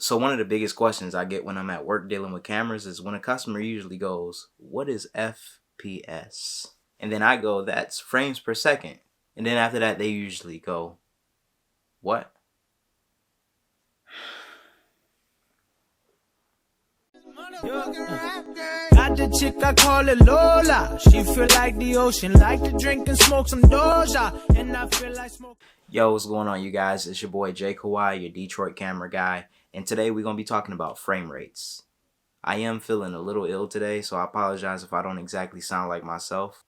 So one of the biggest questions I get when I'm at work dealing with cameras is when a customer usually goes, "What is FPS?" And then I go, "That's frames per second." And then after that, they usually go, "What?" Got the chick, I call it Lola. She feel like the ocean, like to drink and smoke some Doja. And I feel like smoke. Yo, what's going on, you guys? It's your boy Jay Kawhi, your Detroit camera guy. And today we're going to be talking about frame rates. I am feeling a little ill today, so I apologize if I don't exactly sound like myself.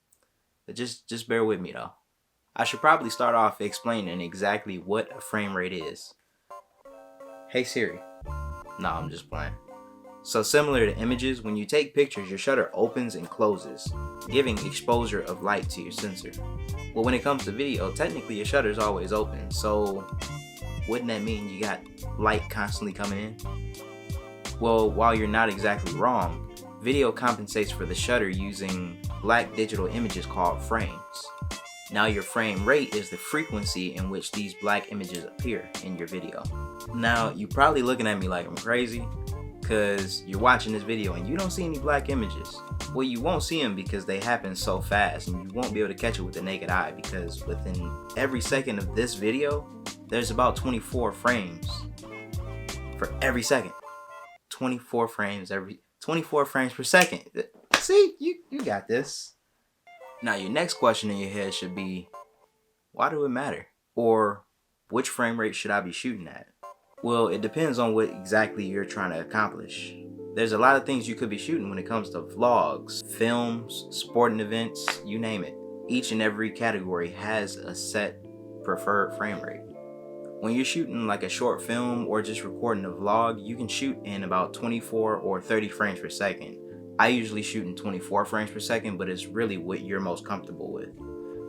But just bear with me though. I should probably start off explaining exactly what a frame rate is. Hey Siri. No, I'm just playing. So similar to images, when you take pictures, your shutter opens and closes, giving exposure of light to your sensor. Well, when it comes to video, technically your shutter is always open, so wouldn't that mean you got light constantly coming in? Well, while you're not exactly wrong, video compensates for the shutter using black digital images called frames. Now your frame rate is the frequency in which these black images appear in your video. Now you're probably looking at me like I'm crazy, because you're watching this video and you don't see any black images. Well, you won't see them because they happen so fast and you won't be able to catch it with the naked eye, because within every second of this video, there's about 24 frames for every second. 24 frames per second. See, you got this. Now your next question in your head should be, why do it matter? Or which frame rate should I be shooting at? Well, it depends on what exactly you're trying to accomplish. There's a lot of things you could be shooting when it comes to vlogs, films, sporting events, you name it. Each and every category has a set preferred frame rate. When you're shooting like a short film or just recording a vlog, you can shoot in about 24 or 30 frames per second. I usually shoot in 24 frames per second, but it's really what you're most comfortable with.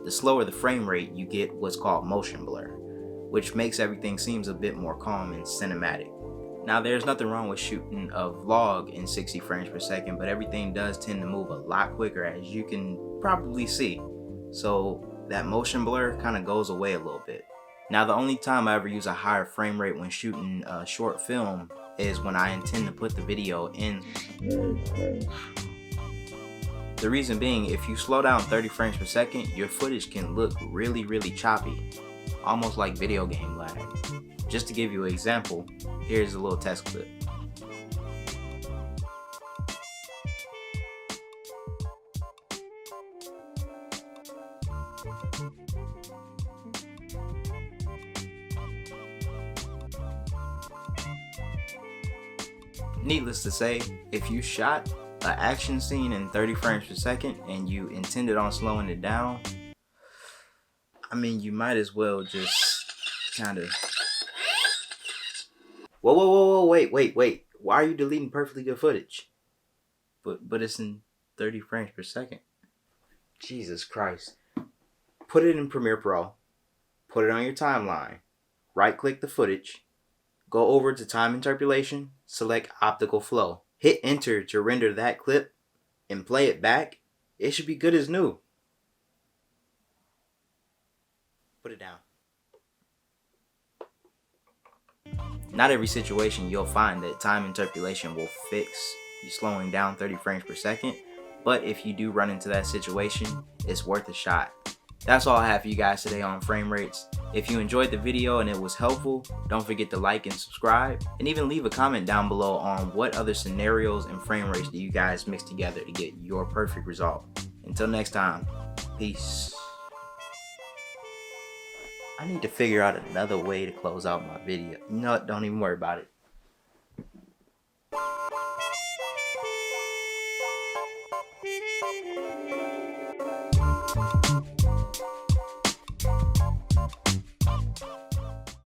The slower the frame rate, you get what's called motion blur, which makes everything seems a bit more calm and cinematic. Now there's nothing wrong with shooting a vlog in 60 frames per second, but everything does tend to move a lot quicker, as you can probably see. So that motion blur kind of goes away a little bit. Now the only time I ever use a higher frame rate when shooting a short film is when I intend to put the video in. The reason being, if you slow down 30 frames per second, your footage can look really choppy, almost like video game lag. Just to give you an example, here's a little test clip. Needless to say, if you shot an action scene in 30 frames per second and you intended on slowing it down, I mean, you might as well just kind of... Whoa, wait. Why are you deleting perfectly good footage? But it's in 30 frames per second. Jesus Christ. Put it in Premiere Pro. Put it on your timeline. Right-click the footage. Go over to time interpolation. Select optical flow. Hit enter to render that clip and play it back. It should be good as new. Put it down. Not every situation you'll find that time interpolation will fix you slowing down 30 frames per second, but if you do run into that situation, it's worth a shot. That's all I have for you guys today on frame rates. If you enjoyed the video and it was helpful, don't forget to like and subscribe, and even leave a comment down below on what other scenarios and frame rates do you guys mix together to get your perfect result. Until next time, peace. I need to figure out another way to close out my video. You know what? Don't even worry about it.